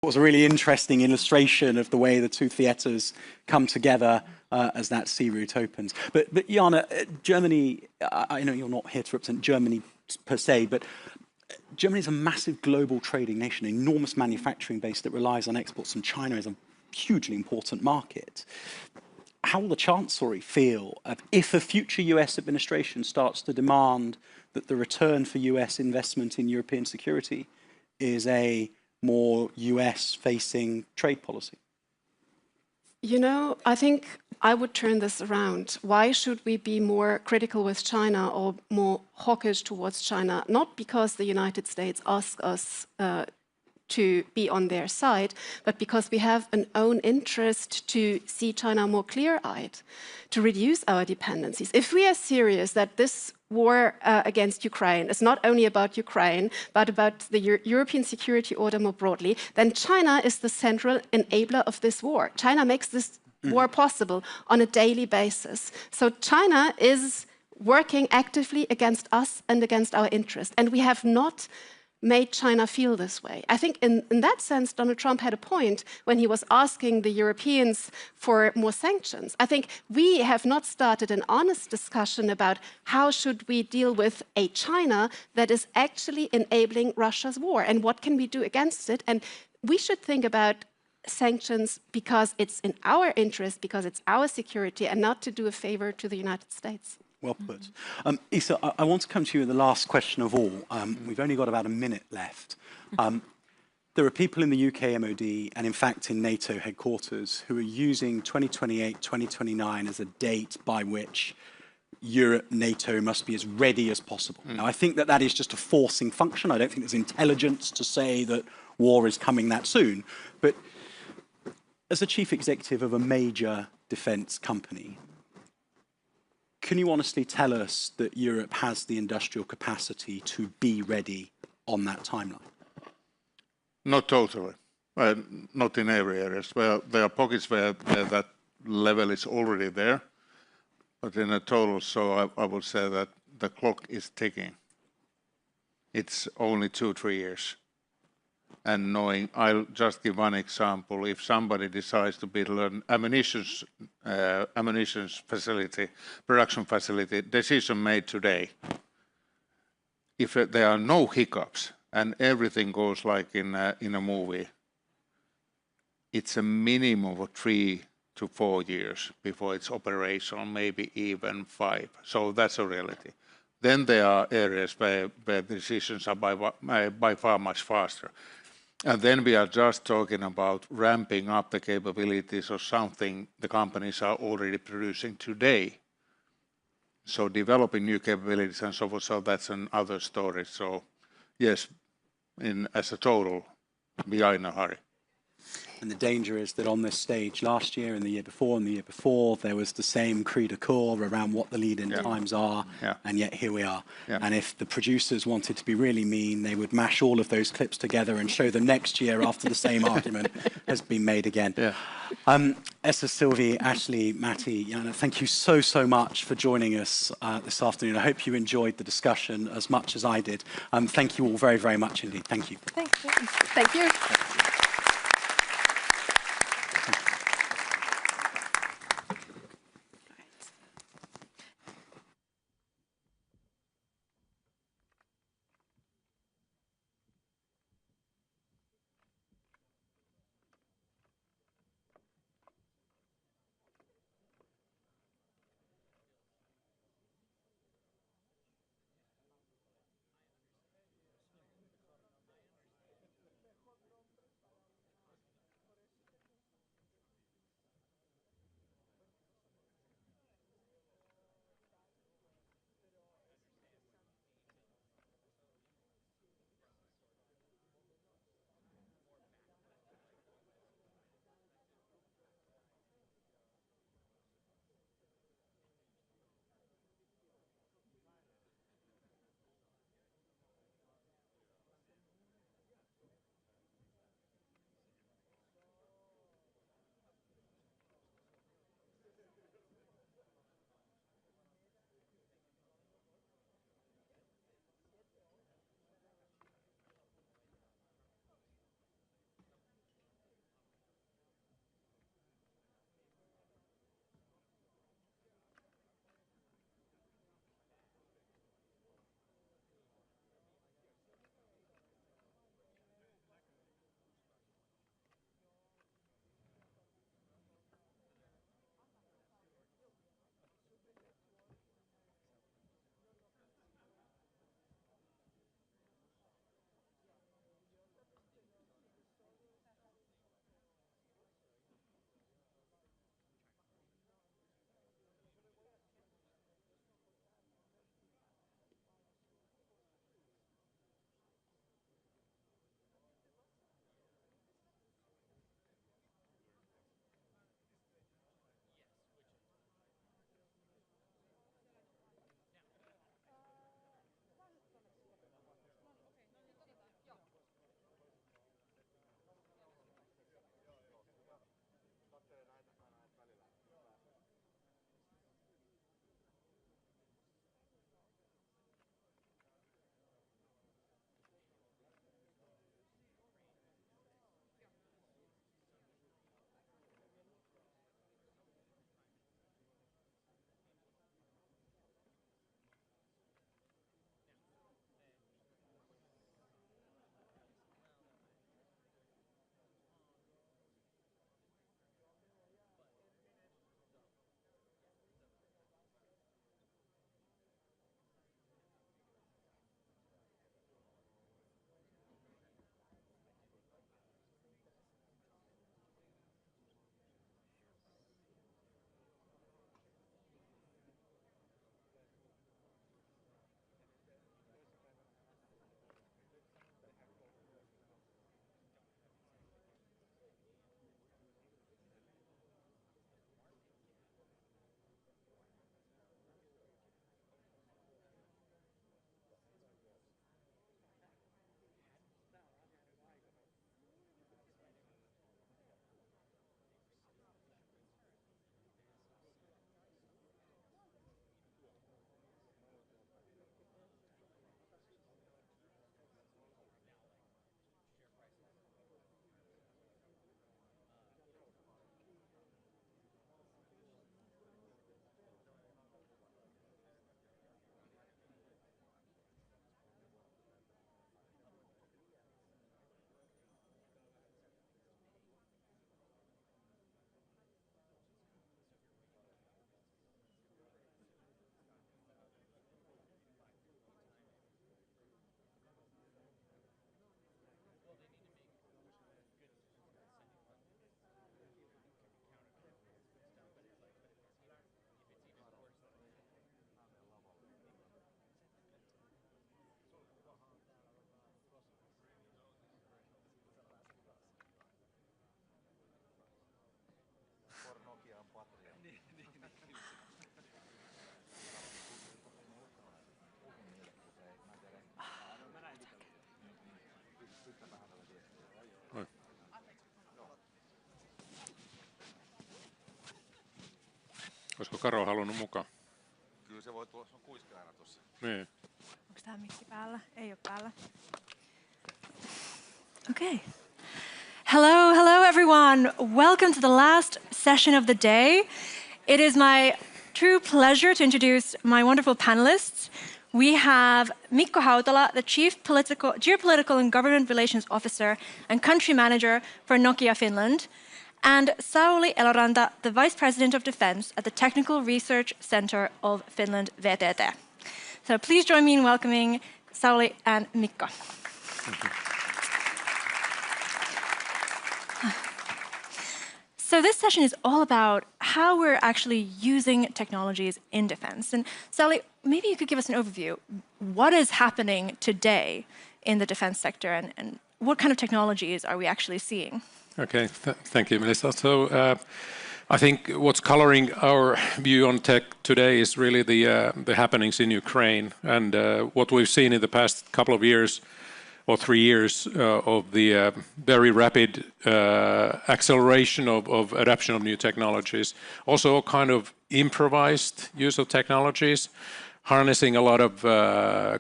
was a really interesting illustration of the way the two theatres come together as that sea route opens. But Jana, Germany, I know you're not here to represent Germany per se, but Germany is a massive global trading nation, an enormous manufacturing base that relies on exports, and China is a hugely important market. How will the Chancellery feel if a future US administration starts to demand that the return for US investment in European security is a more US-facing trade policy? You know, I think I would turn this around. Why should we be more critical with China or more hawkish towards China? Not because the United States asks us to be on their side, but because we have an own interest to see China more clear-eyed, to reduce our dependencies. If we are serious that this war against Ukraine is not only about Ukraine, but about the European security order more broadly, then China is the central enabler of this war. China makes this war possible on a daily basis. So China is working actively against us and against our interests. And we have not made China feel this way. I think in that sense, Donald Trump had a point when he was asking the Europeans for more sanctions. I think we have not started an honest discussion about how should we deal with a China that is actually enabling Russia's war and what can we do against it. And we should think about sanctions because it's in our interest, because it's our security, and not to do a favor to the United States. Well put. Isa, I want to come to you with the last question of all. We've only got about a minute left. There are people in the UK MOD and in fact in NATO headquarters who are using 2028, 2029 as a date by which Europe, NATO must be as ready as possible. Now, I think that is just a forcing function. I don't think there's intelligence to say that war is coming that soon. But as a chief executive of a major defence company, can you honestly tell us that Europe has the industrial capacity to be ready on that timeline? Not totally. Not in every area. Well, there are pockets where that level is already there. But in a total, so I would say that the clock is ticking. It's only 2-3 years. And knowing, I'll just give one example. If somebody decides to build an ammunition facility, production facility, decision made today, if there are no hiccups and everything goes like in a movie, it's a minimum of 3 to 4 years before it's operational, maybe even 5. So that's a reality. Then there are areas where decisions are by far much faster. And then we are just talking about ramping up the capabilities of something the companies are already producing today. So developing new capabilities and so forth, so that's another story. So yes, as a total, we are in a hurry. And the danger is that on this stage last year and the year before, there was the same cri de coeur around what the lead-in times are, and yet here we are. And if the producers wanted to be really mean, they would mash all of those clips together and show them next year after the same argument has been made again. Esa, Sylvie, Ashley, Matti, Jana, thank you so much for joining us this afternoon. I hope you enjoyed the discussion as much as I did. Thank you all very much indeed. Thank you. Thank you. Thank you. Karo halunnut mukaan? Kyllä se voi tulla, se on kuiskaajana tuossa. Niin. Onko tämä mikki päällä? Ei ole päällä. Okay. Hello everyone. Welcome to the last session of the day. It is my true pleasure to introduce my wonderful panelists. We have Mikko Hautala, the Chief Geopolitical and Government Relations Officer and Country Manager for Nokia Finland, and Sauli Eloranta, the Vice President of Defense at the Technical Research Center of Finland, VTT. So please join me in welcoming Sauli and Mikko. So this session is all about how we're actually using technologies in defense. And Sauli, maybe you could give us an overview. What is happening today in the defense sector, and what kind of technologies are we actually seeing? Okay, thank you, Melissa. So I think what's coloring our view on tech today is really the happenings in Ukraine, and what we've seen in the past couple of years or 3 years of the very rapid acceleration of adoption of new technologies. Also a kind of improvised use of technologies, harnessing a lot of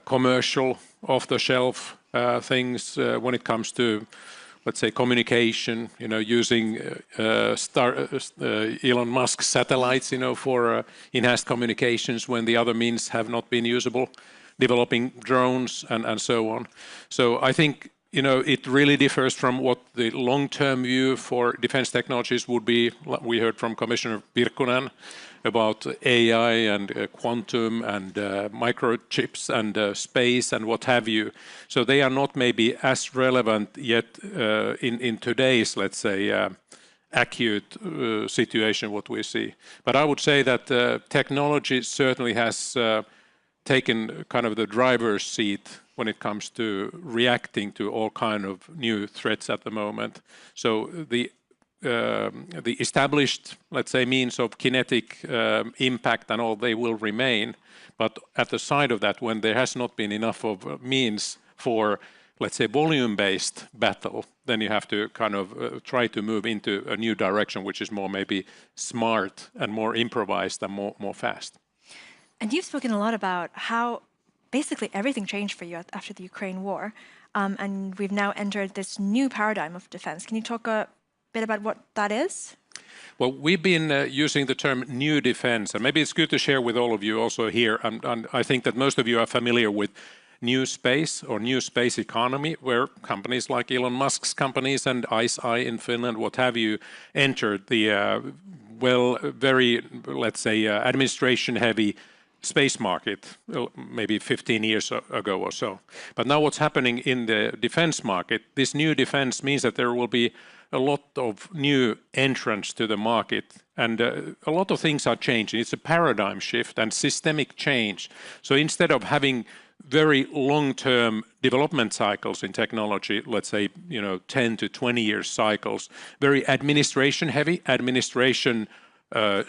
commercial off-the-shelf things when it comes to, let's say, communication, using Elon Musk's satellites, for enhanced communications when the other means have not been usable, developing drones and so on. So I think, it really differs from what the long-term view for defense technologies would be. We heard from Commissioner Virkkunen about AI and quantum and microchips and space and what have you. So they are not maybe as relevant yet in today's, let's say, acute situation, what we see. But I would say that technology certainly has taken kind of the driver's seat when it comes to reacting to all kind of new threats at the moment. So the established, let's say, means of kinetic impact and all, they will remain. But at the side of that, when there has not been enough of means for, let's say, volume-based battle, then you have to kind of try to move into a new direction, which is more maybe smart and more improvised and more fast. And you've spoken a lot about how basically everything changed for you after the Ukraine war. And we've now entered this new paradigm of defense. Can you talk a bit about what that is? Well, we've been using the term new defense, and maybe it's good to share with all of you also here. And I think that most of you are familiar with new space or new space economy, where companies like Elon Musk's companies and ICE in Finland, what have you, entered the, very, let's say, administration-heavy space market maybe 15 years ago or so. But now what's happening in the defense market, this new defense means that there will be a lot of new entrants to the market, and a lot of things are changing. It's a paradigm shift and systemic change. So instead of having very long-term development cycles in technology, let's say 10 to 20 year cycles, very administration heavy, administration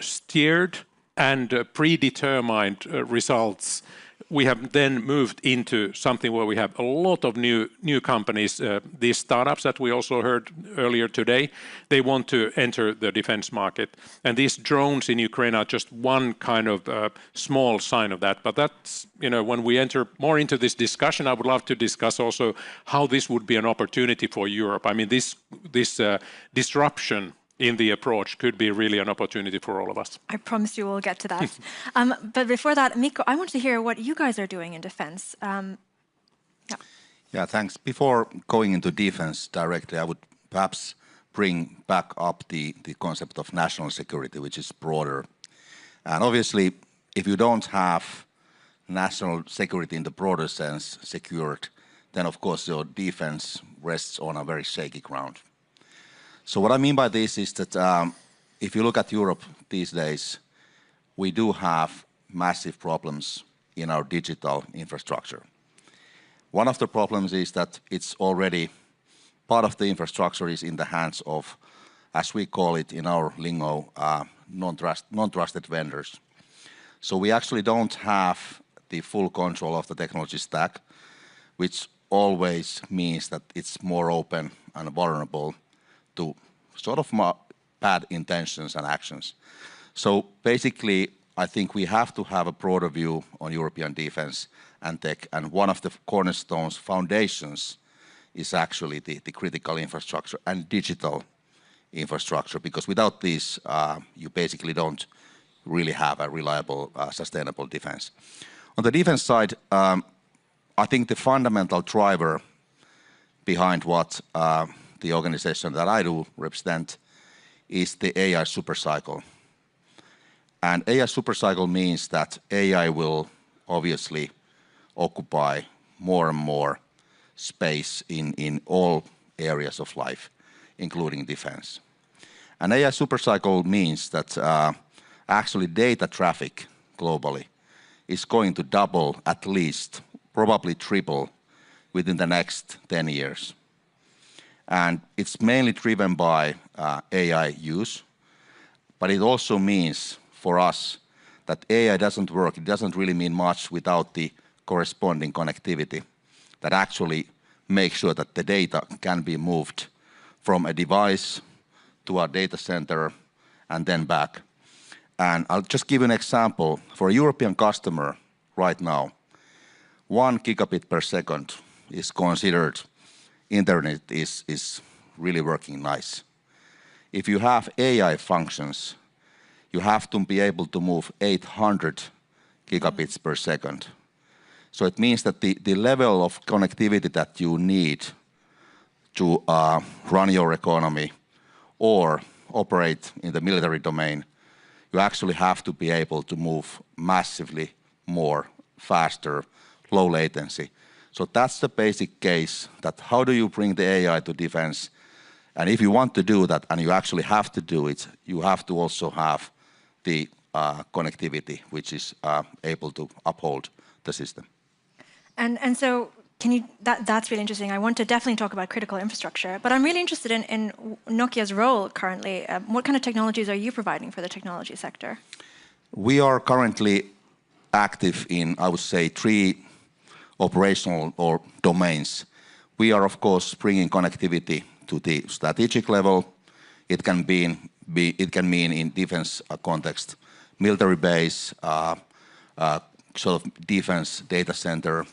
steered and predetermined results, we have then moved into something where we have a lot of new companies, these startups that we also heard earlier today. They want to enter the defense market, and these drones in Ukraine are just one kind of small sign of that. But that's, when we enter more into this discussion, I would love to discuss also how this would be an opportunity for Europe. I mean, this disruption in the approach could be really an opportunity for all of us. I promise you we'll get to that. But before that, Mikko, I want to hear what you guys are doing in defense. Yeah, thanks. Before going into defense directly, I would perhaps bring back up the concept of national security, which is broader. And obviously, if you don't have national security in the broader sense secured, then of course your defense rests on a very shaky ground. So what I mean by this is that if you look at Europe these days, we do have massive problems in our digital infrastructure. One of the problems is that it's already part of the infrastructure is in the hands of, as we call it in our lingo, non-trusted vendors. So we actually don't have the full control of the technology stack, which always means that it's more open and vulnerable to sort of bad intentions and actions. So basically, I think we have to have a broader view on European defense and tech, and one of the cornerstones, foundations, is actually the critical infrastructure and digital infrastructure, because without these, you basically don't really have a reliable, sustainable defense. On the defense side, I think the fundamental driver behind what the organization that I do represent is the AI supercycle. And AI supercycle means that AI will obviously occupy more and more space in all areas of life, including defense. And AI supercycle means that actually data traffic globally is going to double at least, probably triple, within the next 10 years. And it's mainly driven by AI use, but it also means for us that AI doesn't work, it doesn't really mean much without the corresponding connectivity that actually makes sure that the data can be moved from a device to a data center and then back. And I'll just give you an example. For a European customer right now, 1 gigabit per second is considered internet is really working nice. If you have AI functions, you have to be able to move 800 gigabits per second. So it means that the level of connectivity that you need to run your economy or operate in the military domain, you actually have to be able to move massively more, faster, low latency. So that's the basic case, that how do you bring the AI to defense? And if you want to do that, and you actually have to do it, you have to also have the connectivity, which is able to uphold the system. And so, that's really interesting. I want to definitely talk about critical infrastructure, but I'm really interested in Nokia's role currently. What kind of technologies are you providing for the technology sector? We are currently active in, I would say, 3 operational or domains. We are, of course, bringing connectivity to the strategic level. It can mean in defense context, military base, sort of defense data center.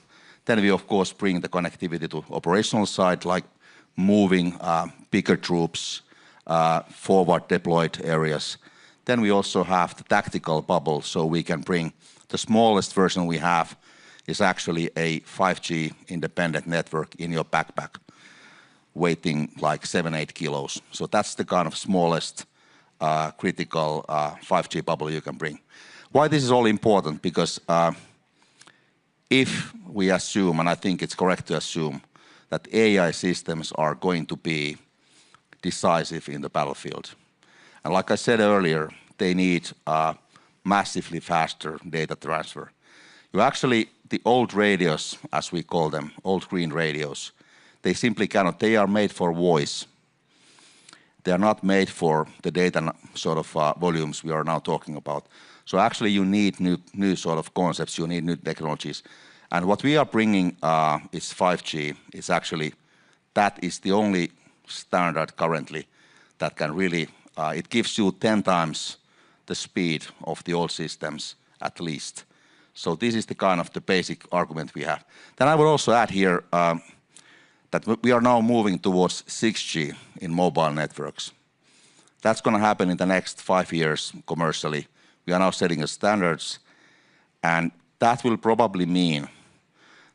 Then we, of course, bring the connectivity to operational side, like moving bigger troops, forward deployed areas. Then we also have the tactical bubble, so we can bring the smallest version we have is actually a 5G independent network in your backpack, weighing like 7-8 kilos. So that's the kind of smallest critical 5G bubble you can bring. Why this is all important? Because if we assume, and I think it's correct to assume, that AI systems are going to be decisive in the battlefield. And like I said earlier, they need massively faster data transfer. You actually, the old radios, as we call them, old green radios, they simply cannot, they are made for voice. They are not made for the data sort of volumes we are now talking about. So actually you need new sort of concepts, you need new technologies. And what we are bringing is 5G. It's actually, that is the only standard currently that can really, it gives you 10 times the speed of the old systems at least. So this is the kind of the basic argument we have. Then I would also add here that we are now moving towards 6G in mobile networks. That's going to happen in the next 5 years commercially. We are now setting the standards, and that will probably mean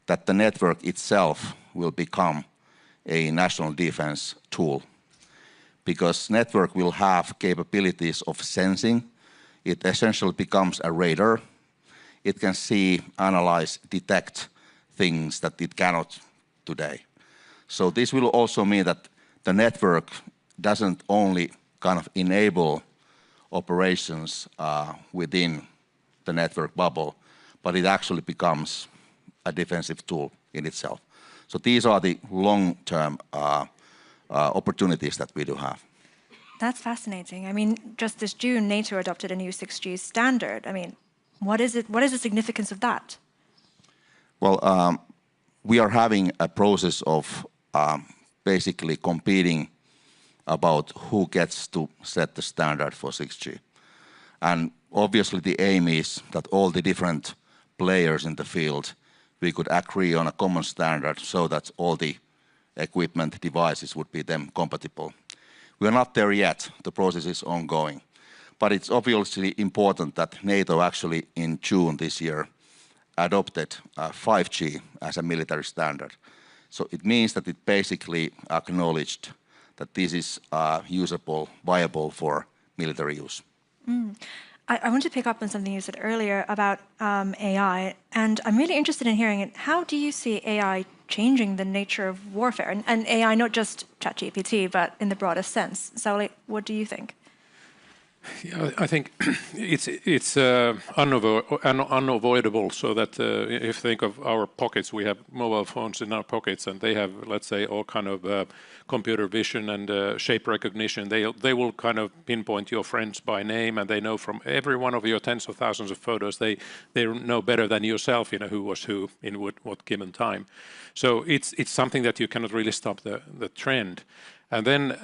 that the network itself will become a national defense tool, because network will have capabilities of sensing. It essentially becomes a radar. It can see, analyze, detect things that it cannot today. So this will also mean that the network doesn't only kind of enable operations within the network bubble, but it actually becomes a defensive tool in itself. So these are the long-term opportunities that we do have. That's fascinating. I mean, just this June, NATO adopted a new 6G standard. I mean, what is it? What is the significance of that? Well, we are having a process of basically competing about who gets to set the standard for 6G. And obviously the aim is that all the different players in the field, we could agree on a common standard so that all the equipment devices would be them compatible. We are not there yet, the process is ongoing. But it's obviously important that NATO actually in June this year adopted 5G as a military standard. So it means that it basically acknowledged that this is usable, viable for military use. I want to pick up on something you said earlier about AI, and I'm really interested in hearing it. How do you see AI changing the nature of warfare? And AI, not just ChatGPT, but in the broadest sense. Sauli, what do you think? Yeah, I think it's unavoidable. So that if you think of our pockets, we have mobile phones in our pockets, and they have, let's say, all kind of computer vision and shape recognition. They will kind of pinpoint your friends by name, and they know from every one of your tens of thousands of photos. They know better than yourself, you know, who was who in what given time. So it's something that you cannot really stop the trend. And then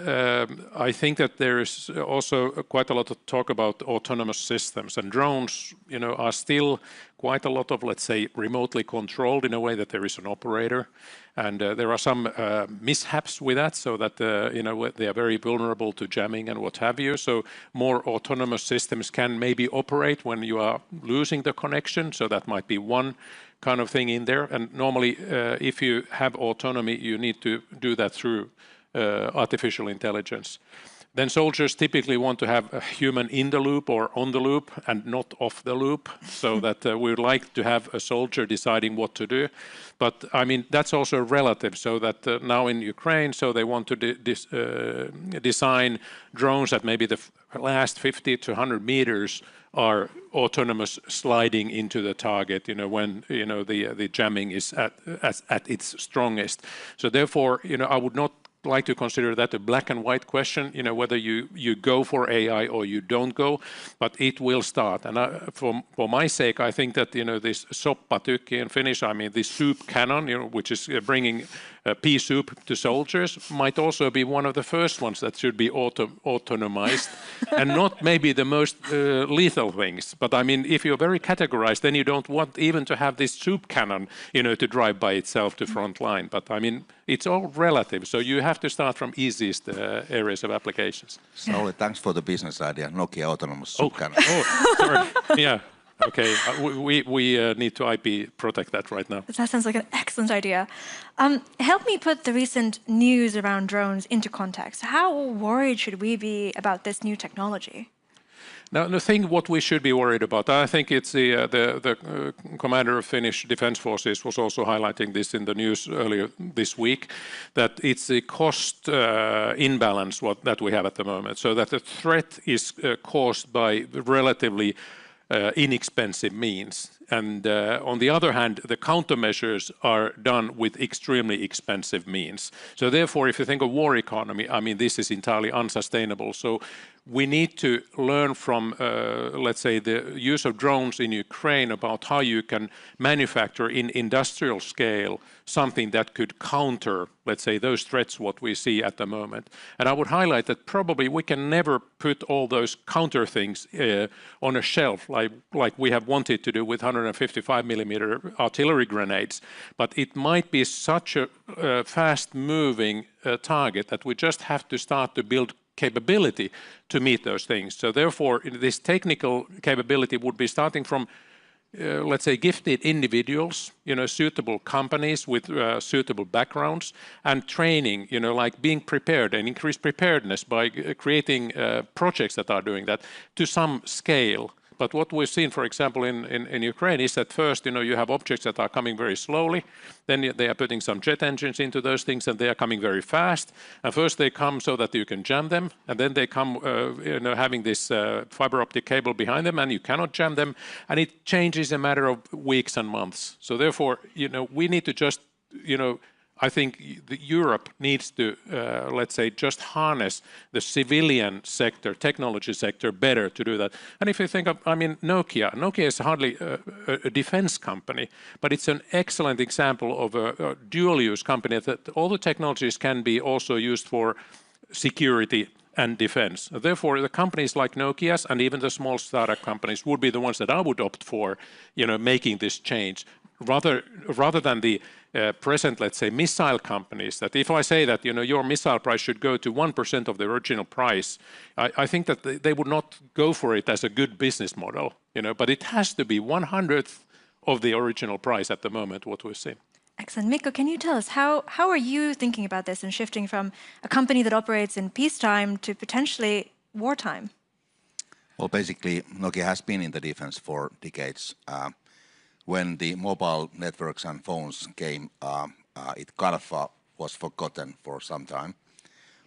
I think that there is also quite a lot of talk about autonomous systems, and drones, you know, are still quite a lot of, let's say, remotely controlled in a way that there is an operator, and there are some mishaps with that, so that you know, they are very vulnerable to jamming and what have you. So more autonomous systems can maybe operate when you are losing the connection. So that might be one kind of thing in there. And normally, if you have autonomy, you need to do that through artificial intelligence. Then soldiers typically want to have a human in the loop or on the loop and not off the loop, so that we would like to have a soldier deciding what to do. But I mean, that's also relative, so that now in Ukraine, so they want to design drones at maybe the last 50 to 100 meters are autonomous sliding into the target, you know, when, you know, the jamming is at its strongest. So therefore, you know, I would not like to consider that a black and white question, you know, whether you go for AI or you don't go, but it will start. And for my sake, I think that, you know, this soppatykki in Finnish, I mean, this soup cannon, you know, which is bringing pea soup to soldiers, might also be one of the first ones that should be autonomized, and not maybe the most lethal things. But I mean, if you're very categorized, then you don't want even to have this soup cannon, you know, to drive by itself to front line. But I mean, it's all relative, so you have to start from easiest areas of applications. Sauli, thanks for the business idea, Nokia autonomous soup cannon. Oh, sorry. Yeah. Okay, we need to IP protect that right now. That sounds like an excellent idea. Help me put the recent news around drones into context. How worried should we be about this new technology? Now, the thing what we should be worried about, I think it's the commander of Finnish Defence Forces was also highlighting this in the news earlier this week, that it's the cost imbalance that we have at the moment. So that the threat is caused by relatively inexpensive means. And on the other hand, the countermeasures are done with extremely expensive means. So therefore, if you think of war economy, I mean, this is entirely unsustainable. So we need to learn from, let's say, the use of drones in Ukraine about how you can manufacture in industrial scale something that could counter, let's say, those threats what we see at the moment. And I would highlight that probably we can never put all those counter things on a shelf like we have wanted to do with 155 millimeter artillery grenades. But it might be such a fast-moving target that we just have to start to build capability to meet those things. So therefore, this technical capability would be starting from, let's say, gifted individuals, you know, suitable companies with suitable backgrounds, and training, you know, like being prepared and increased preparedness by creating projects that are doing that to some scale. But what we've seen, for example, in Ukraine is that first, you know, you have objects that are coming very slowly, then they are putting some jet engines into those things, and they are coming very fast. And first they come so that you can jam them, and then they come, you know, having this fiber optic cable behind them, and you cannot jam them, and it changes a matter of weeks and months. So therefore, you know, we need to just, you know, I think Europe needs to, let's say, just harness the civilian sector, technology sector better to do that. And if you think of, I mean, Nokia is hardly a defense company, but it's an excellent example of a dual-use company that all the technologies can be also used for security and defense. Therefore, the companies like Nokia's and even the small startup companies would be the ones that I would opt for, making this change, rather than the present, let's say, missile companies. That if I say that your missile price should go to 1% of the original price, I think that they would not go for it as a good business model. But it has to be 1/100th of the original price at the moment. What we see. Excellent. Mikko, can you tell us how are you thinking about this and shifting from a company that operates in peacetime to potentially wartime? Well, basically, Nokia has been in the defense for decades. When the mobile networks and phones came, it kind of was forgotten for some time,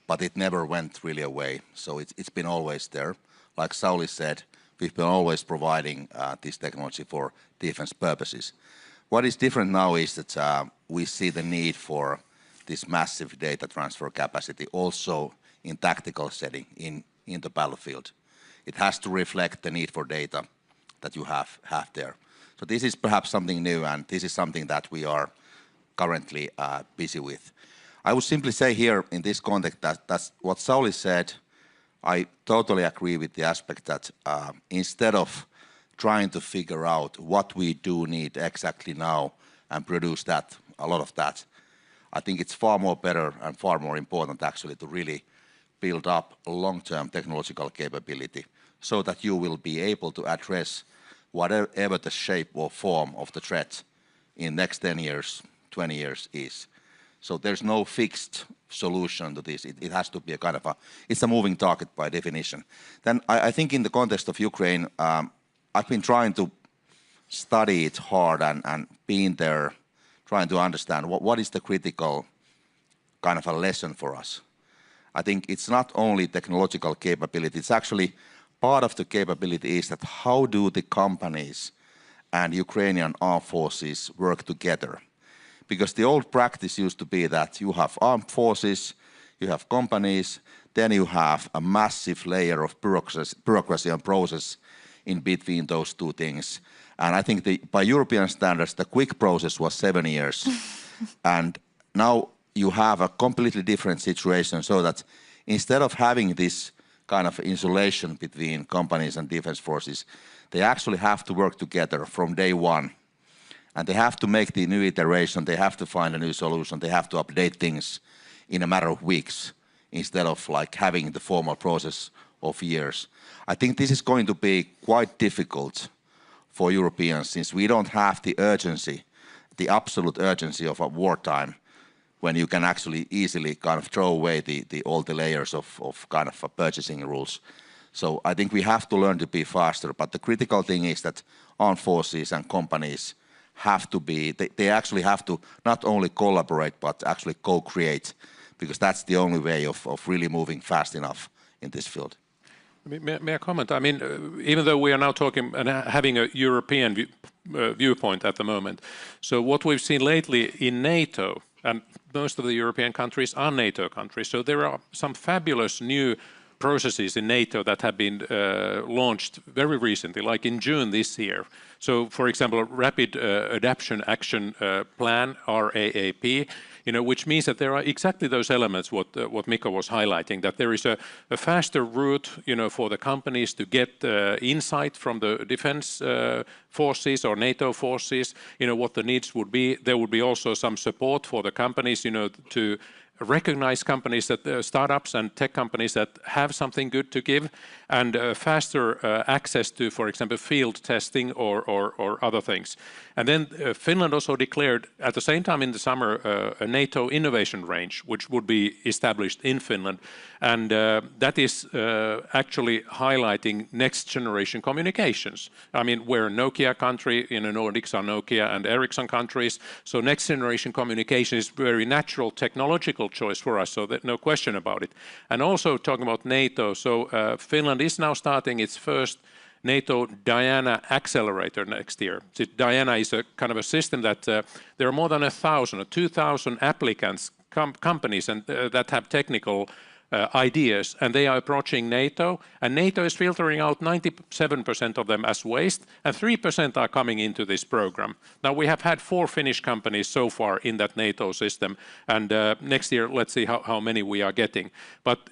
but it never went really away. So it's been always there. Like Sauli said, we've been always providing this technology for defense purposes. What is different now is that we see the need for this massive data transfer capacity also in tactical setting in the battlefield. It has to reflect the need for data that you have there. So this is perhaps something new, and this is something that we are currently busy with. I would simply say here in this context that's what Sauli said. I totally agree with the aspect that instead of trying to figure out what we do need exactly now and produce that, a lot of that, I think it's far more better and far more important actually to really build up a long-term technological capability so that you will be able to address whatever the shape or form of the threat in next 10 years, 20 years is. So there's no fixed solution to this. It has to be a kind of it's a moving target by definition. Then I think in the context of Ukraine, I've been trying to study it hard and being there, trying to understand what is the critical kind of a lesson for us. I think it's not only technological capability, it's actually part of the capability is that how do the companies and Ukrainian armed forces work together? Because the old practice used to be that you have armed forces, you have companies, then you have a massive layer of bureaucracy and process in between those two things. And I think by European standards, the quick process was 7 years. And now you have a completely different situation so that instead of having this kind of insulation between companies and defense forces, they actually have to work together from day one. And they have to make the new iteration, they have to find a new solution, they have to update things in a matter of weeks instead of like having the formal process of years. I think this is going to be quite difficult for Europeans since we don't have the urgency, the absolute urgency of a wartime when you can actually easily kind of throw away all the layers of kind of purchasing rules. So I think we have to learn to be faster, but the critical thing is that armed forces and companies have to be, they actually have to not only collaborate, but actually co-create, because that's the only way of really moving fast enough in this field. May I comment? I mean, even though we are now talking and having a European viewpoint at the moment, so what we've seen lately in NATO, and most of the European countries are NATO countries, so there are some fabulous new processes in NATO that have been launched very recently, like in June this year. So, for example, Rapid Adaptation Action Plan, RAAP, which means that there are exactly those elements what Mikko was highlighting, that there is a faster route, for the companies to get insight from the defense forces or NATO forces, what the needs would be. There would be also some support for the companies, to recognize companies that startups and tech companies that have something good to give, and faster access to, for example, field testing or other things. And then Finland also declared at the same time in the summer a NATO innovation range, which would be established in Finland, and that is actually highlighting next generation communications. I mean, we're a Nokia country, in the Nordics are Nokia and Ericsson countries, so next generation communication is very natural technological choice for us, so there's no question about it. And also talking about NATO, so Finland is now starting its first NATO Diana accelerator next year. So Diana is a kind of a system that there are more than 1,000 or 2,000 applicants, companies, and that have technical ideas, and they are approaching NATO, and NATO is filtering out 97% of them as waste, and 3% are coming into this program. Now, we have had 4 Finnish companies so far in that NATO system, and next year, let's see how many we are getting. But,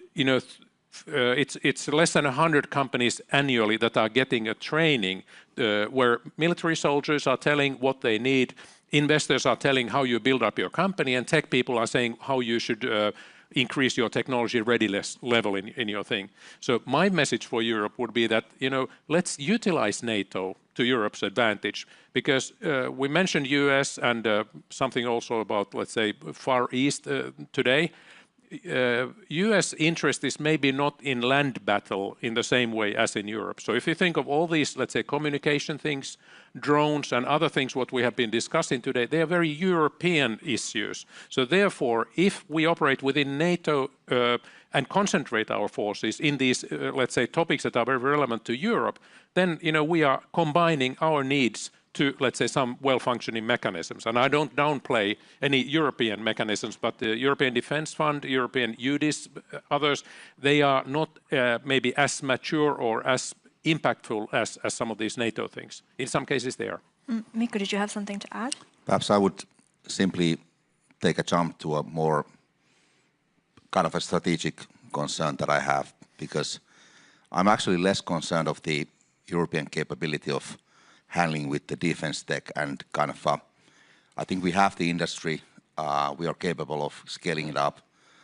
it's less than 100 companies annually that are getting a training where military soldiers are telling what they need, investors are telling how you build up your company, and tech people are saying how you should increase your technology readiness level in your thing. So my message for Europe would be that, let's utilize NATO to Europe's advantage, because we mentioned US and something also about, let's say, Far East today. US interest is maybe not in land battle in the same way as in Europe. So if you think of all these, let's say, communication things, drones and other things what we have been discussing today, they are very European issues. So therefore, if we operate within NATO and concentrate our forces in these, let's say, topics that are very relevant to Europe, then we are combining our needs to, let's say, some well-functioning mechanisms. And I don't downplay any European mechanisms, but the European Defence Fund, European UDIS, others, they are not maybe as mature or as impactful as some of these NATO things. In some cases they are. Mikko, did you have something to add? Perhaps I would simply take a jump to a more kind of a strategic concern that I have, because I'm actually less concerned of the European capability of handling with the defense tech and kind of, I think we have the industry, we are capable of scaling it up.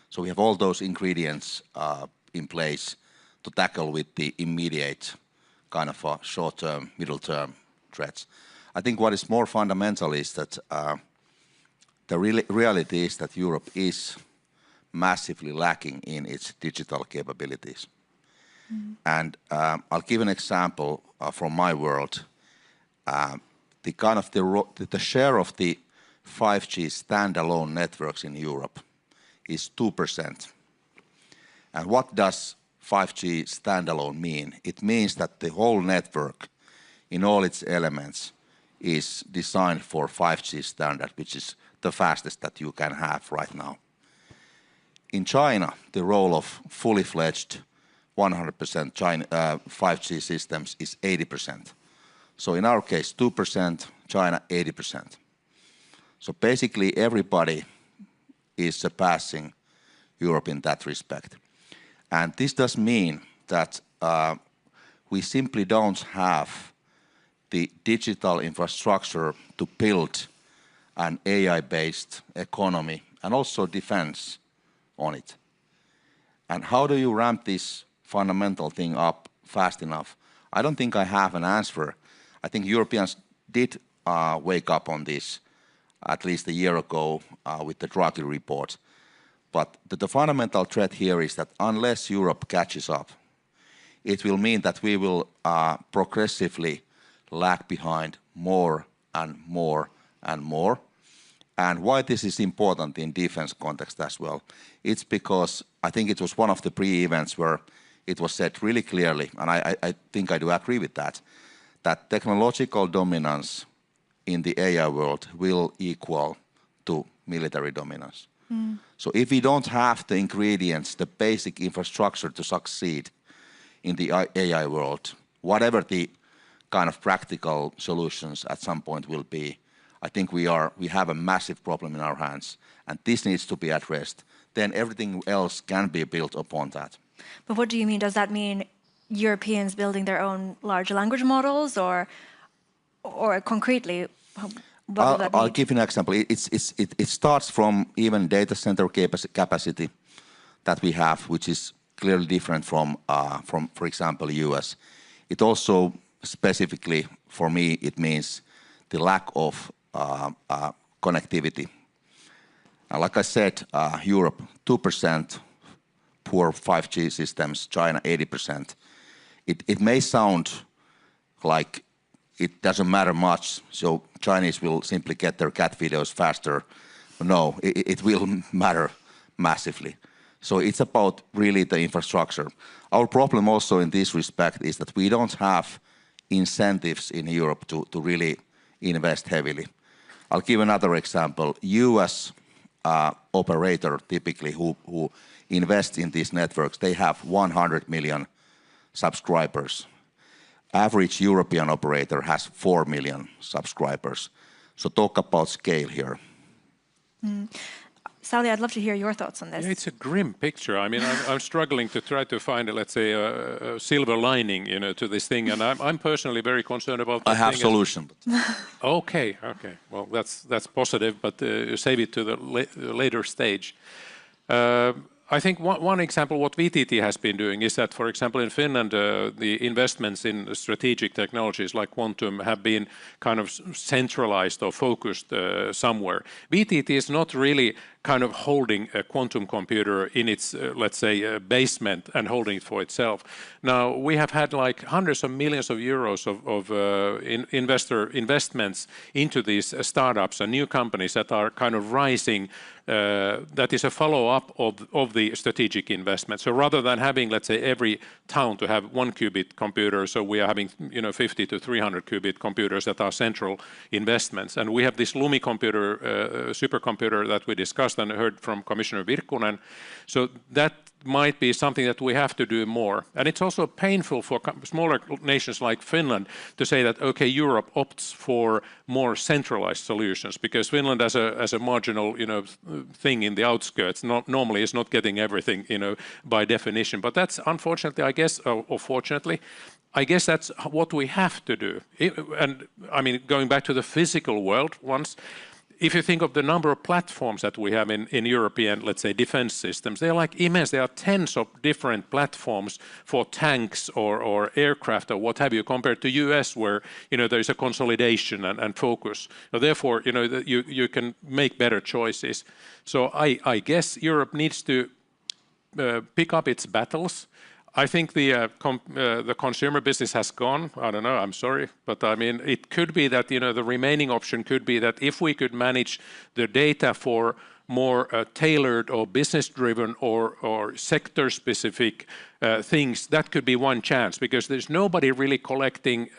So we have all those ingredients in place to tackle with the immediate kind of short-term, middle-term threats. I think what is more fundamental is that the reality is that Europe is massively lacking in its digital capabilities. And I'll give an example from my world. The share of the 5G standalone networks in Europe is 2%. And what does 5G standalone mean? It means that the whole network in all its elements is designed for 5G standard, which is the fastest that you can have right now. In China, the role of fully fledged 100% 5G systems is 80%. So in our case, 2%, China 80%. So basically everybody is surpassing Europe in that respect. And this does mean that we simply don't have the digital infrastructure to build an AI-based economy and also defense on it. And how do you ramp this fundamental thing up fast enough? I don't think I have an answer. I think Europeans did wake up on this at least a year ago with the Draghi report. But the fundamental threat here is that unless Europe catches up, it will mean that we will progressively lag behind more and more and more. And why this is important in defense context as well, it's because I think it was one of the pre-events where it was said really clearly, and I think I do agree with that technological dominance in the AI world will equal to military dominance. So if we don't have the ingredients, the basic infrastructure to succeed in the AI world, whatever the kind of practical solutions at some point will be, I think we have a massive problem in our hands, and this needs to be addressed. Then everything else can be built upon that. But what do you mean? Does that mean Europeans building their own large language models, or concretely? I'll give you an example. It starts from even data center capacity that we have, which is clearly different from for example, US. It also specifically, for me, it means the lack of connectivity. Like I said, Europe 2%, poor 5G systems, China 80%. It may sound like it doesn't matter much, so Chinese will simply get their cat videos faster. No, it will matter massively. So it's about really the infrastructure. Our problem also in this respect is that we don't have incentives in Europe to really invest heavily. I'll give another example. US operator typically who invest in these networks, they have 100 million subscribers. Average European operator has 4 million subscribers. So talk about scale here. Sally, I'd love to hear your thoughts on this. Yeah, it's a grim picture. I mean, I'm struggling to try to find, let's say, a silver lining, to this thing, and I'm personally very concerned about. I have solution. Okay. Well, that's positive, but save it to the later stage. I think one example what VTT has been doing is that, for example, in Finland, the investments in strategic technologies like quantum have been kind of centralized or focused somewhere. VTT is not really kind of holding a quantum computer in its, let's say, basement and holding it for itself. Now, we have had like hundreds of millions of euros of investments into these startups and new companies that are kind of rising. That is a follow-up of the strategic investment. So rather than having, let's say, every town to have 1 qubit computer, so we are having 50 to 300 qubit computers that are central investments. And we have this Lumi computer, supercomputer that we discussed and heard from Commissioner Virkkunen. So that might be something that we have to do more. And it's also painful for smaller nations like Finland to say that, okay, Europe opts for more centralized solutions, because Finland as a marginal, thing in the outskirts normally is not getting everything, by definition. But that's unfortunately, I guess, or fortunately, I guess that's what we have to do. And I mean, going back to the physical world once, if you think of the number of platforms that we have in European, let's say, defense systems, they're like immense. There are tens of different platforms for tanks or aircraft or what have you, compared to US, where there is a consolidation and focus. So therefore, you can make better choices. So I guess Europe needs to pick up its battles. I think the consumer business has gone. I don't know, I'm sorry. But I mean, it could be that, the remaining option could be that if we could manage the data for more tailored or business-driven or sector-specific things, that could be one chance, because there's nobody really collecting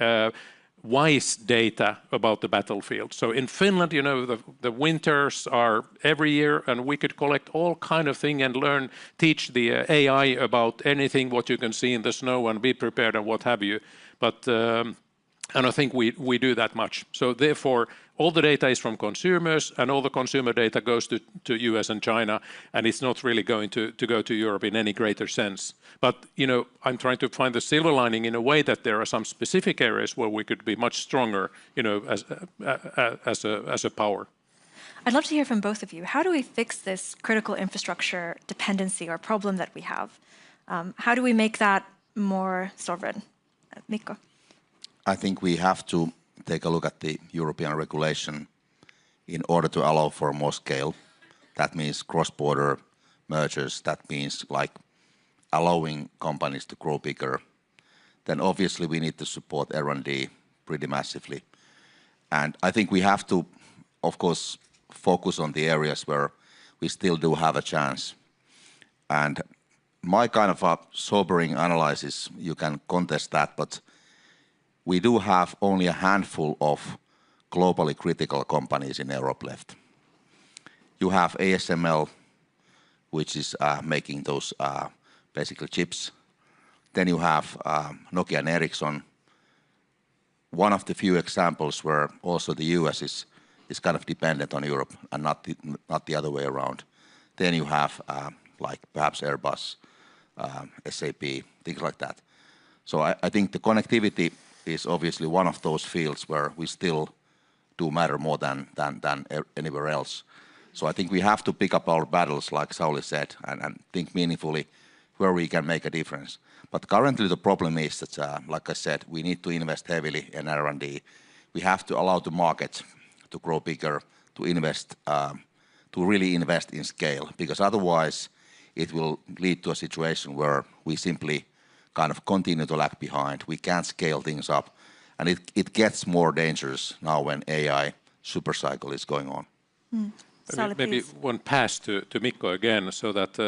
wise data about the battlefield. So in Finland, the winters are every year, and we could collect all kind of thing and teach the AI about anything what you can see in the snow and be prepared and what have you. But I don't think we do that much. So therefore, all the data is from consumers, and all the consumer data goes to US and China, and it's not really going to go to Europe in any greater sense. But, I'm trying to find the silver lining in a way that there are some specific areas where we could be much stronger, as a power. I'd love to hear from both of you. How do we fix this critical infrastructure dependency or problem that we have? How do we make that more sovereign? Mikko? I think we have to take a look at the European regulation in order to allow for more scale. That means cross-border mergers. That means like allowing companies to grow bigger. Then obviously we need to support R&D pretty massively. And I think we have to, of course, focus on the areas where we still do have a chance. And my kind of a sobering analysis, you can contest that, but we do have only a handful of globally critical companies in Europe left. You have ASML, which is making those basically chips. Then you have Nokia and Ericsson. One of the few examples where also the US is kind of dependent on Europe and not the other way around. Then you have like perhaps Airbus, SAP, things like that. So I think the connectivity is obviously one of those fields where we still do matter more than anywhere else. So I think we have to pick up our battles, like Sauli said, and think meaningfully where we can make a difference. But currently the problem is that, like I said, we need to invest heavily in R&D. We have to allow the market to grow bigger, to invest, to really invest in scale, because otherwise it will lead to a situation where we simply kind of continue to lag behind. We can't scale things up. And it gets more dangerous now when AI supercycle is going on. Maybe one pass to Mikko again, so that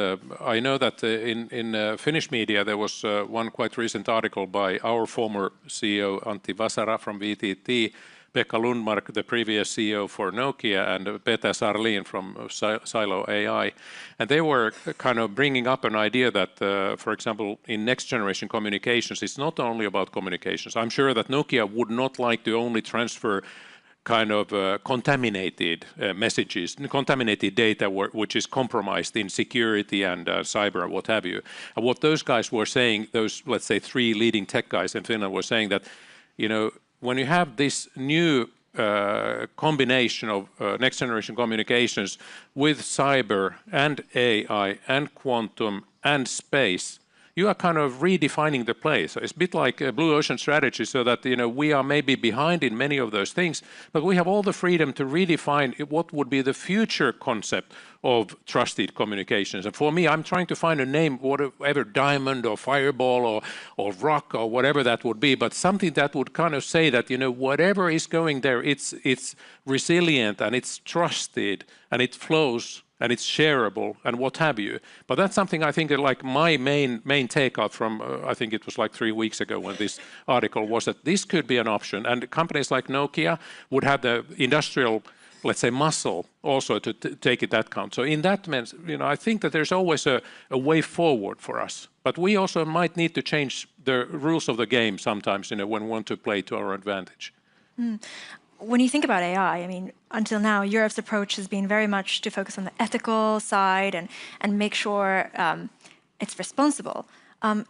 I know that in Finnish media there was one quite recent article by our former CEO Antti Vasara from VTT, Pekka Lundmark, the previous CEO for Nokia, and Peter Sarlin from Silo AI. And they were kind of bringing up an idea that, for example, in next generation communications, it's not only about communications. I'm sure that Nokia would not like to only transfer kind of contaminated messages, contaminated data which is compromised in security and cyber, what have you. And what those guys were saying, those, let's say, 3 leading tech guys in Finland were saying that, you know, when you have this new combination of next generation communications with cyber and AI and quantum and space, you are kind of redefining the play. So it's a bit like a blue ocean strategy, so that, you know, we are maybe behind in many of those things, but we have all the freedom to redefine what would be the future concept of trusted communications. And for me, I'm trying to find a name, whatever, diamond or fireball or rock or whatever that would be, but something that would kind of say that, you know, whatever is going there, it's resilient and it's trusted and it flows and it's shareable and what have you. But that's something I think like my main takeout from, I think it was like 3 weeks ago when this article was, that this could be an option. And companies like Nokia would have the industrial, let's say, muscle also to take it that count. So in that sense, you know, I think that there's always a way forward for us. But we also might need to change the rules of the game sometimes, you know, when we want to play to our advantage. When you think about AI, I mean, until now, Europe's approach has been very much to focus on the ethical side and make sure it's responsible.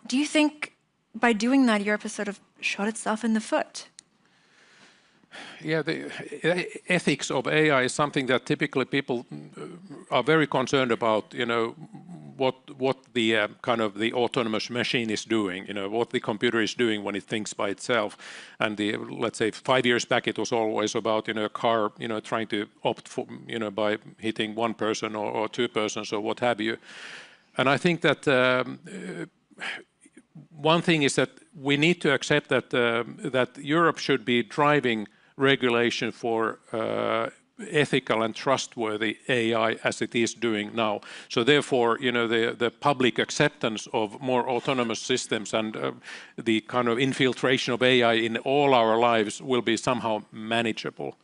Do you think by doing that, Europe has sort of shot itself in the foot? Yeah, the ethics of AI is something that typically people are very concerned about, you know, what the kind of the autonomous machine is doing, you know, what the computer is doing when it thinks by itself. And let's say 5 years back, it was always about, you know, a car, you know, trying to opt for, you know, by hitting 1 person or 2 persons or what have you. And I think that one thing is that we need to accept that that Europe should be driving regulation for ethical and trustworthy AI as it is doing now. So therefore, you know, the public acceptance of more autonomous systems and the kind of infiltration of AI in all our lives will be somehow manageable.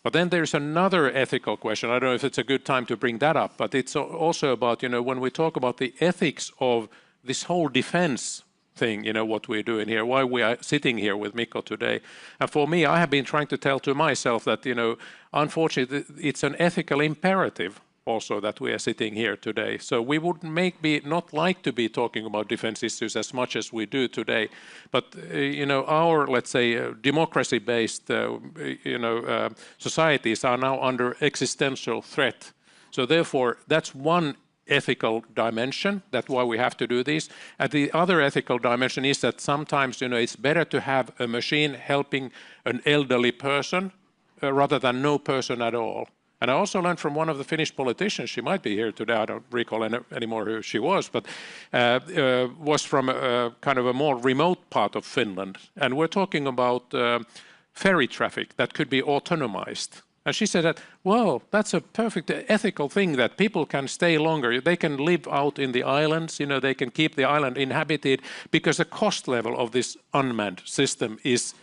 But then there's another ethical question. I don't know if it's a good time to bring that up, but it's also about, you know, when we talk about the ethics of this whole defense thing, you know, what we're doing here, why we are sitting here with Mikko today. And for me, I have been trying to tell to myself that, you know, unfortunately, it's an ethical imperative also that we are sitting here today. So we would maybe not like to be talking about defense issues as much as we do today. But, you know, our, let's say, democracy-based, you know, societies are now under existential threat. So therefore, that's one ethical dimension. That's why we have to do this. And the other ethical dimension is that sometimes, you know, it's better to have a machine helping an elderly person rather than no person at all. And I also learned from one of the Finnish politicians, she might be here today, I don't recall anymore who she was, but was from a kind of a more remote part of Finland. And we're talking about ferry traffic that could be autonomized. And she said that, well, that's a perfect ethical thing, that people can stay longer. They can live out in the islands, you know, they can keep the island inhabited, because the cost level of this unmanned system is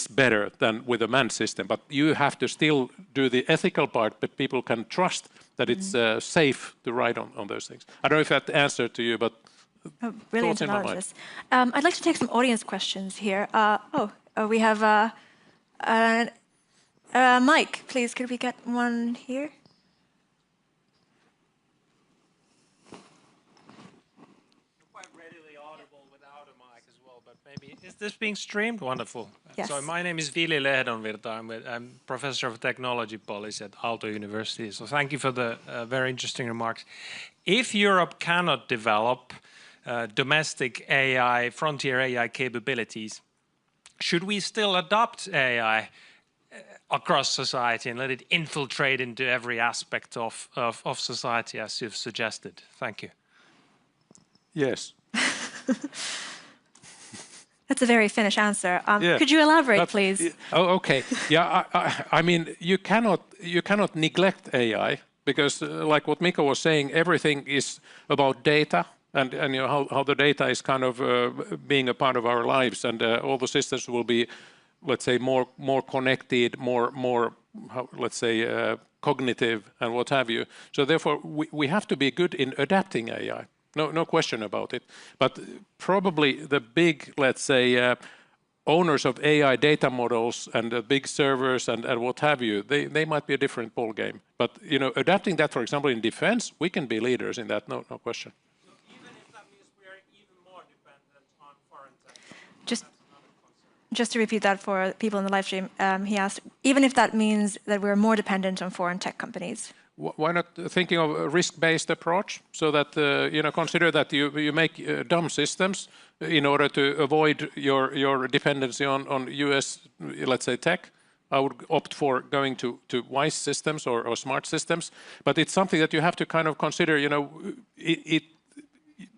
better than with a manned system. But you have to still do the ethical part, but people can trust that it's safe to ride on those things. I don't know if that answered to you, but brilliant analysis. I'd like to take some audience questions here. We have Mike, please, could we get one here? You're quite readily audible without a mic as well, but maybe, is this being streamed? Wonderful. Yes. So my name is Vili Lehdonvirta. I'm Professor of Technology Policy at Aalto University. So thank you for the very interesting remarks. If Europe cannot develop domestic AI, frontier AI capabilities, should we still adopt AI across society and let it infiltrate into every aspect of society, as you've suggested? Thank you. Yes. That's a very Finnish answer. Could you elaborate, please? Oh, okay. Yeah, I mean, you cannot neglect AI, because like what Mikko was saying, everything is about data, and you know how the data is kind of being a part of our lives, and all the systems will be, let's say, more connected, more let's say cognitive and what have you. So therefore, we have to be good in adapting AI. No question about it. But probably the big, let's say, owners of AI data models and big servers and what have you, they might be a different ball game. But adapting that, for example, in defense, we can be leaders in that, no question. Even if that means we are even more dependent on foreign tech. Just to repeat that for people in the live stream, he asked, even if that means that we're more dependent on foreign tech companies. Why not thinking of a risk-based approach so that consider that you make dumb systems in order to avoid your dependency on US, let's say, tech? I would opt for going to wise systems or smart systems, but it's something that you have to kind of consider.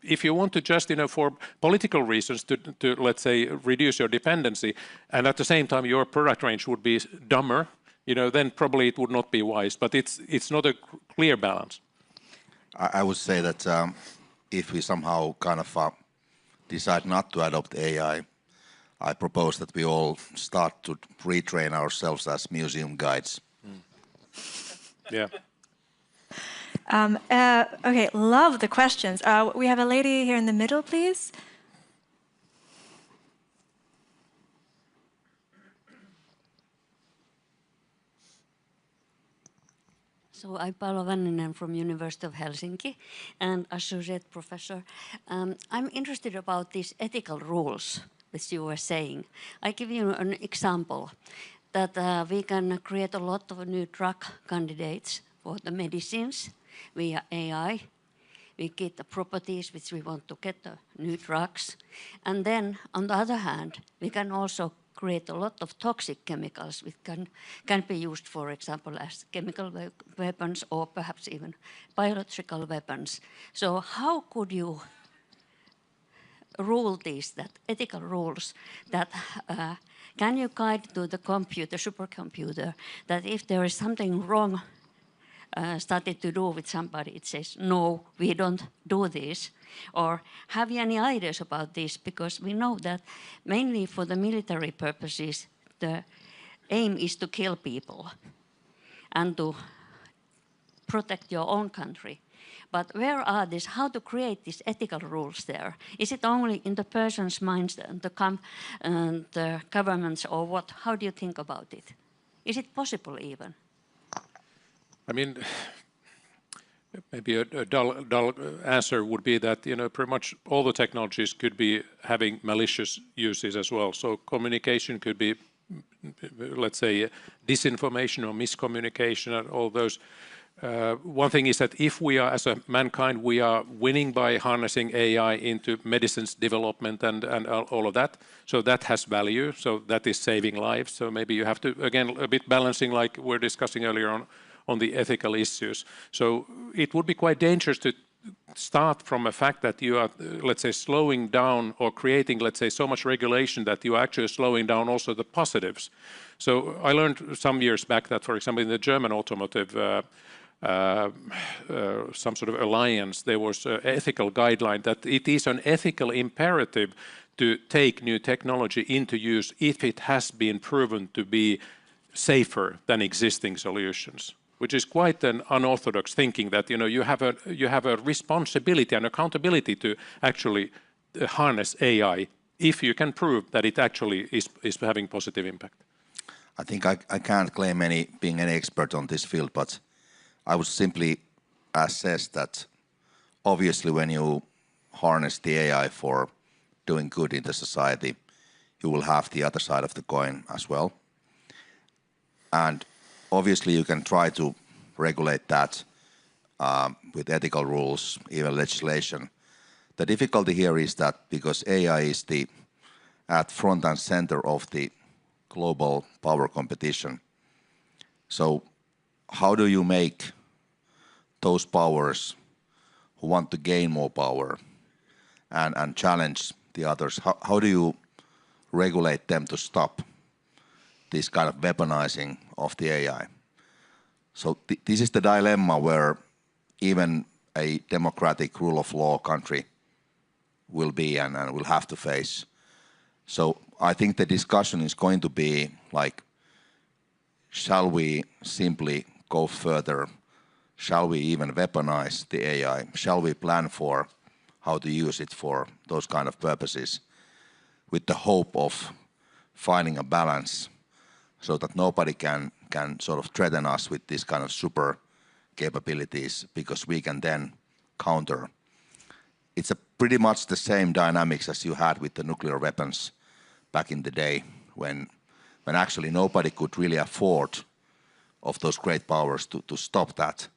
If you want to just for political reasons to let's say reduce your dependency, and at the same time your product range would be dumber, then probably it would not be wise. But it's not a clear balance. I would say that if we somehow kind of decide not to adopt AI, I propose that we all start to retrain ourselves as museum guides. Yeah. Okay, love the questions. We have a lady here in the middle, please. So I'm Paula Vanninen from University of Helsinki and associate professor. I'm interested about these ethical rules which you were saying. I give you an example that we can create a lot of new drug candidates for the medicines via AI. We get the properties which we want to get the new drugs. And then on the other hand, we can also create a lot of toxic chemicals which can be used, for example, as chemical weapons or perhaps even biological weapons. So how could you rule these, that ethical rules, that can you guide to the computer, supercomputer, that if there is something wrong started to do with somebody, it says, no, we don't do this? Or have you any ideas about this? Because we know that mainly for the military purposes, the aim is to kill people and to protect your own country. But where are these, how to create these ethical rules there? Is it only in the person's minds, the governments, or what? How do you think about it? Is it possible even? I mean, maybe a dull answer would be that pretty much all the technologies could be having malicious uses as well. So communication could be, let's say, disinformation or miscommunication and all those. One thing is that if we are, as a mankind, we are winning by harnessing AI into medicines development and all of that. So that has value. So that is saving lives. So maybe you have to, again, a bit balancing like we're discussing earlier on the ethical issues. So it would be quite dangerous to start from a fact that you are, let's say, slowing down or creating, let's say, so much regulation that you are actually slowing down also the positives. So I learned some years back that, for example, in the German automotive some sort of alliance, there was an ethical guideline that it is an ethical imperative to take new technology into use if it has been proven to be safer than existing solutions, which is quite an unorthodox thinking that you have a responsibility and accountability to actually harness AI if you can prove that it actually is having positive impact. I think I can't claim being any expert on this field, but I would simply assess that obviously when you harness the AI for doing good in the society, you will have the other side of the coin as well. And obviously you can try to regulate that with ethical rules, even legislation. The difficulty here is that because AI is at front and center of the global power competition, so how do you make those powers who want to gain more power and challenge the others, how do you regulate them to stop this kind of weaponizing of the AI? So this is the dilemma where even a democratic rule of law country will be and will have to face. So I think the discussion is going to be like, shall we simply go further? Shall we even weaponize the AI? Shall we plan for how to use it for those kind of purposes with the hope of finding a balance so that nobody can sort of threaten us with this kind of super capabilities, because we can then counter. It's pretty much the same dynamics as you had with the nuclear weapons back in the day, when actually nobody could really afford of those great powers to stop that.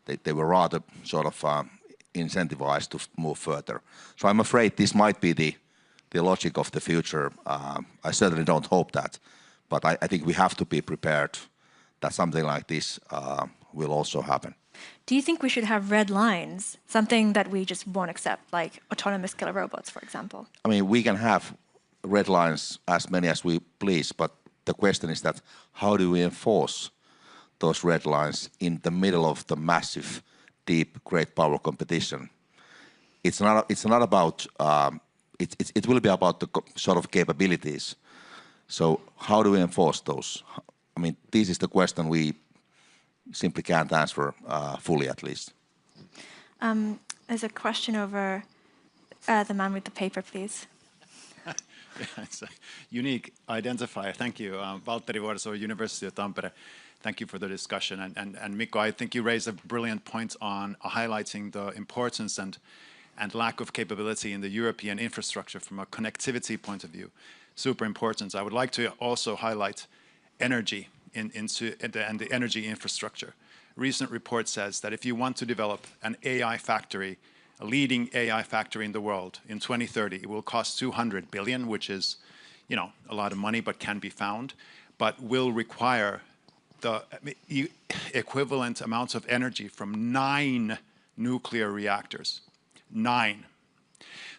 They were rather sort of incentivized to move further. So I'm afraid this might be the logic of the future. I certainly don't hope that, but I think we have to be prepared that something like this will also happen. Do you think we should have red lines, something that we just won't accept, like autonomous killer robots, for example? I mean, we can have red lines as many as we please, but the question is that how do we enforce those red lines in the middle of the massive, deep, great power competition? It's not about, it will be about the sort of capabilities. So how do we enforce those? I mean, this is the question we simply can't answer fully, at least. There's a question over the man with the paper, please. Yeah, it's a unique identifier. Thank you. Valtteri Vuoriso, University of Tampere. Thank you for the discussion. And Mikko, I think you raised a brilliant point on highlighting the importance and lack of capability in the European infrastructure from a connectivity point of view. Super important. I would like to also highlight energy and the energy infrastructure. A recent report says that if you want to develop an AI factory, a leading AI factory in the world in 2030, it will cost 200 billion, which is, you know, a lot of money, but can be found, but will require the equivalent amounts of energy from 9 nuclear reactors. 9.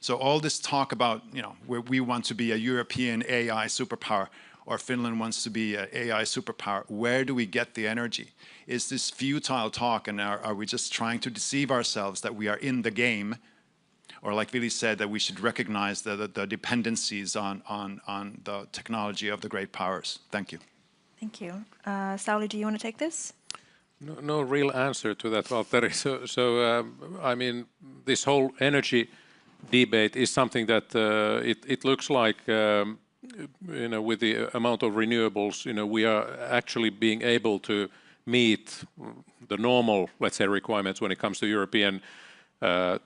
So all this talk about, you know, where we want to be a European AI superpower, or Finland wants to be an AI superpower, where do we get the energy? Is this futile talk, and are we just trying to deceive ourselves that we are in the game? Or like Vili said, that we should recognize the dependencies on the technology of the great powers. Thank you. Thank you. Sauli, do you want to take this? No real answer to that, Valtteri. So I mean, this whole energy debate is something that it looks like, you know, with the amount of renewables, you know, we are actually being able to meet the normal, let's say, requirements when it comes to European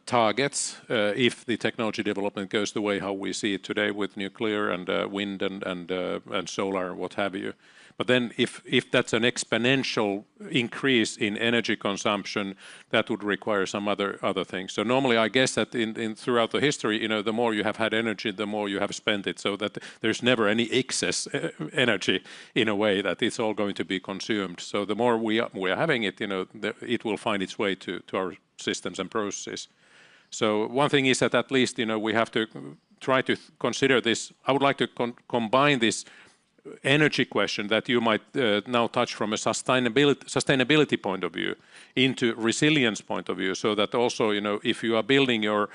targets, if the technology development goes the way how we see it today with nuclear and wind and solar and what have you. But then if that's an exponential increase in energy consumption, that would require some other things. So normally I guess that in throughout the history, you know, the more you have had energy, the more you have spent it, so that there's never any excess energy in a way that it's all going to be consumed. So the more we are having it, you know, it will find its way to our systems and processes. So one thing is that at least, you know, we have to try to consider this. I would like to combine this energy question that you might now touch from a sustainability point of view into resilience point of view, so that also, you know, if you are building your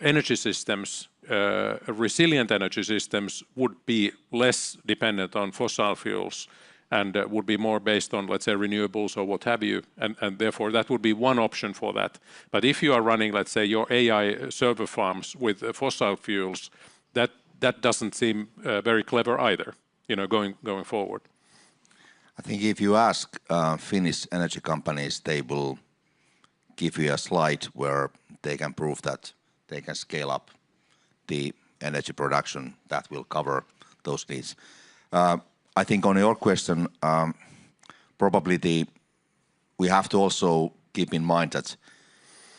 energy systems, resilient energy systems would be less dependent on fossil fuels and would be more based on, let's say, renewables or what have you, and therefore that would be one option for that. But if you are running, let's say, your AI server farms with fossil fuels, that doesn't seem very clever either, you know, going forward. I think if you ask Finnish energy companies, they will give you a slide where they can prove that they can scale up the energy production that will cover those needs. I think on your question, probably we have to also keep in mind that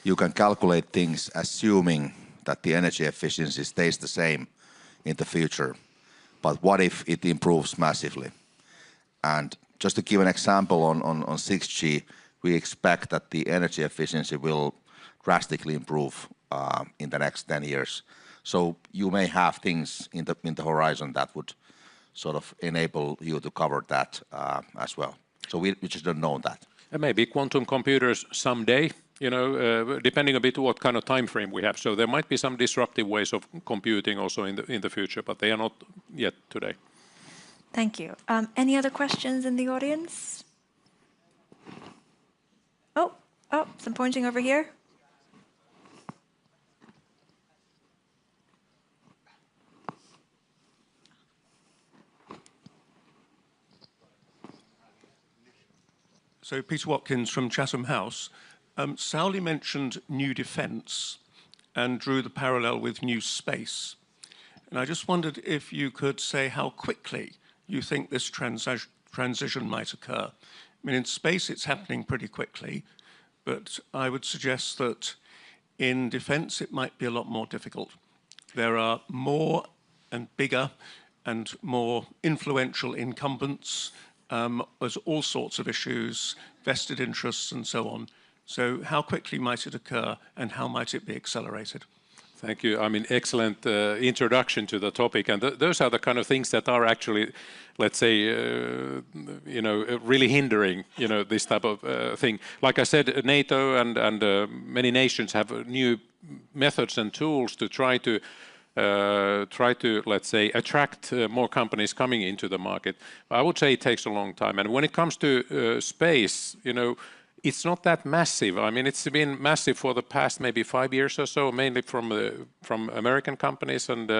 you can calculate things assuming that the energy efficiency stays the same in the future. But what if it improves massively? And just to give an example on 6G, we expect that the energy efficiency will drastically improve in the next 10 years. So you may have things in the horizon that would sort of enable you to cover that as well. So we just don't know that. And maybe quantum computers someday, you know, depending a bit what kind of time frame we have. So there might be some disruptive ways of computing also in the future, but they are not yet today. Thank you. Any other questions in the audience? Oh, some pointing over here. So Peter Watkins from Chatham House. Sauli mentioned new defence and drew the parallel with new space. And I just wondered if you could say how quickly you think this transition might occur. I mean, in space it's happening pretty quickly, but I would suggest that in defence it might be a lot more difficult. There are more and bigger and more influential incumbents. There's all sorts of issues, vested interests and so on. So how quickly might it occur and how might it be accelerated? Thank you. I mean, excellent introduction to the topic. And those are the kind of things that are actually, let's say, you know, really hindering, you know, this type of thing. Like I said, NATO and many nations have new methods and tools to try to, let's say, attract more companies coming into the market. I would say it takes a long time. And when it comes to space, you know, it's not that massive. I mean, it's been massive for the past maybe 5 years or so, mainly from American companies and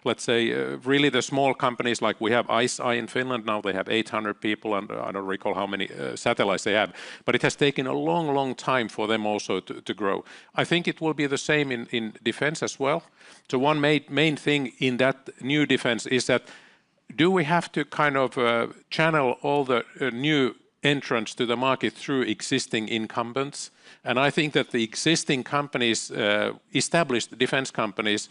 let's say really the small companies like we have AC1E in Finland. Now they have 800 people and I don't recall how many satellites they have. But it has taken a long, long time for them also to grow. I think it will be the same in defense as well. So one main thing in that new defense is that do we have to kind of channel all the new entrance to the market through existing incumbents? And I think that the existing companies, established defense companies,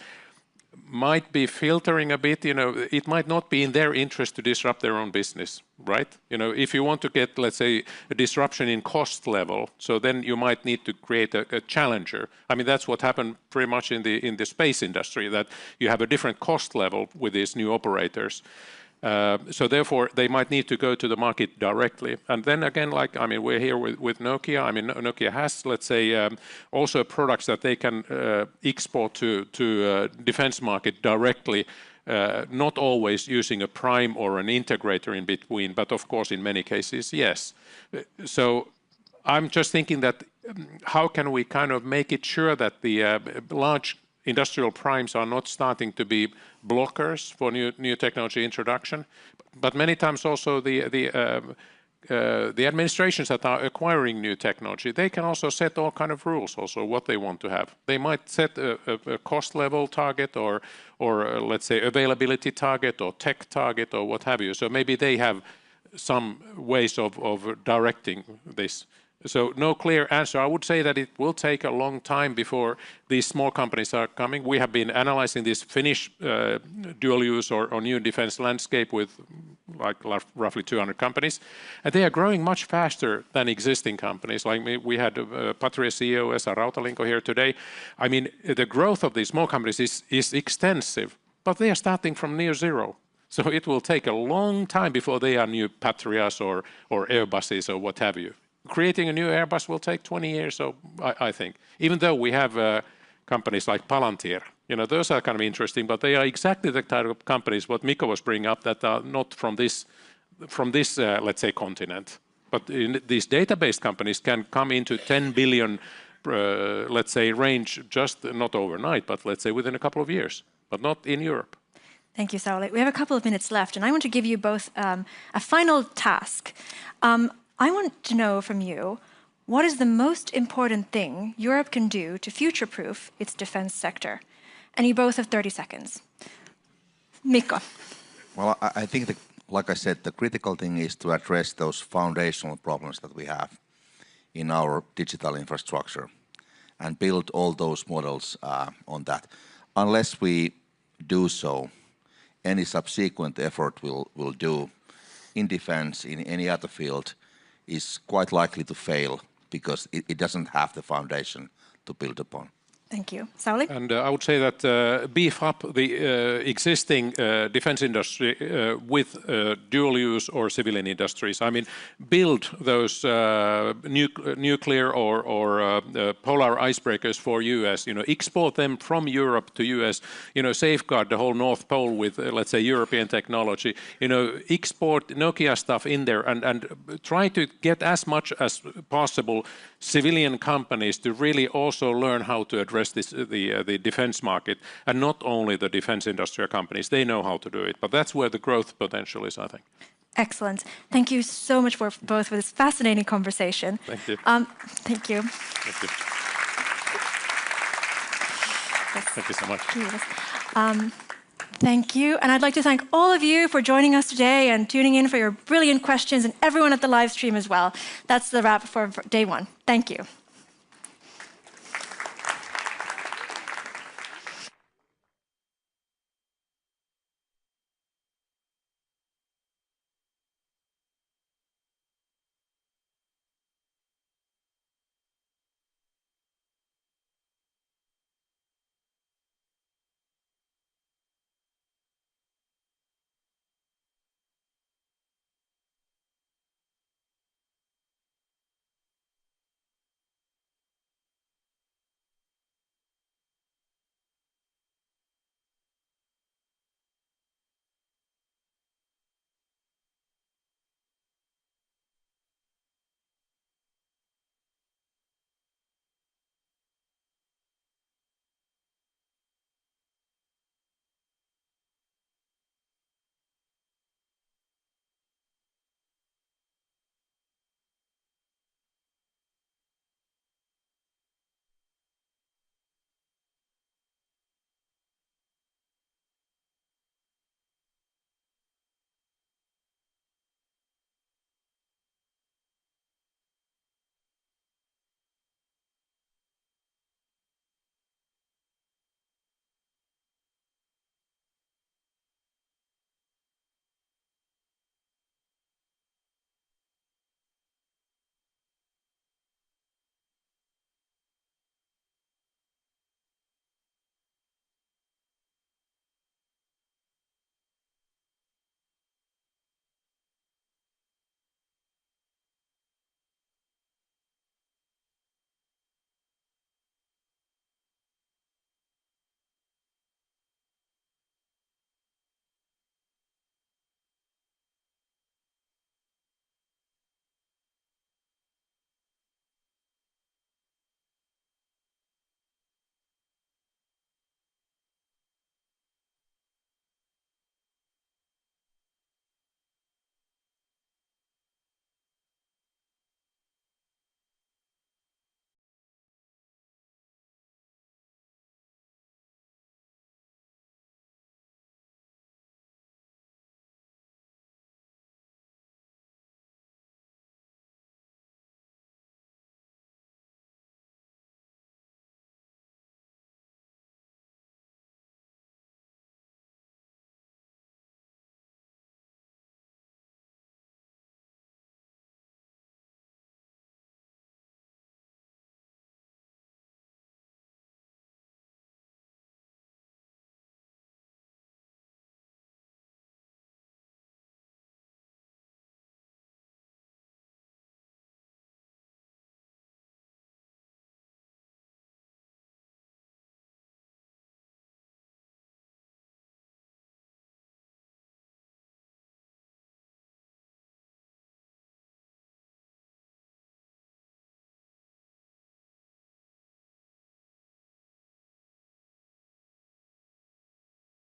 might be filtering a bit. You know, it might not be in their interest to disrupt their own business, right? You know, if you want to get, let's say, a disruption in cost level, so then you might need to create a challenger. I mean, that's what happened pretty much in the space industry, that you have a different cost level with these new operators. So therefore, they might need to go to the market directly. And then again, like, I mean, we're here with Nokia. I mean, Nokia has, let's say, also products that they can export to defense market directly, not always using a prime or an integrator in between, but of course, in many cases, yes. So I'm just thinking that how can we kind of make it sure that the large industrial primes are not starting to be blockers for new technology introduction, but many times also the administrations that are acquiring new technology, they can also set all kind of rules also what they want to have. They might set a cost level target or let's say availability target or tech target or what have you. So maybe they have some ways of directing this. So no clear answer. I would say that it will take a long time before these small companies are coming. We have been analyzing this Finnish dual use or new defense landscape with like roughly 200 companies. And they are growing much faster than existing companies. Like we had Patria CEO Esa Rautalinko here today. I mean, the growth of these small companies is extensive, but they are starting from near zero. So it will take a long time before they are new Patrias or Airbuses or what have you. Creating a new Airbus will take 20 years, so I think. Even though we have companies like Palantir, you know, those are kind of interesting, but they are exactly the type of companies what Mikko was bringing up that are not from this let's say, continent. But these database companies can come into 10 billion, let's say, range just not overnight, but let's say within a couple of years, but not in Europe. Thank you, Sauli. We have a couple of minutes left, and I want to give you both a final task. I want to know from you, what is the most important thing Europe can do to future-proof its defense sector? And you both have 30 seconds. Mikko. Well, I think, that, like I said, the critical thing is to address those foundational problems that we have in our digital infrastructure and build all those models on that. Unless we do so, any subsequent effort we'll do in defense, in any other field, is quite likely to fail because it doesn't have the foundation to build upon. Thank you. Sauli? And I would say that beef up the existing defense industry with dual use or civilian industries. I mean, build those nuclear or polar icebreakers for US, you know, export them from Europe to US, you know, safeguard the whole North Pole with, let's say, European technology, you know, export Nokia stuff in there and try to get as much as possible civilian companies to really also learn how to address the defense market, and not only the defense industrial companies. They know how to do it, but that's where the growth potential is, I think. Excellent. Thank you so much for both for this fascinating conversation. Thank you. Thank you. Thank you. Thank you so much. Thank you. And I'd like to thank all of you for joining us today and tuning in for your brilliant questions, and everyone at the live stream as well. That's the wrap for day one. Thank you.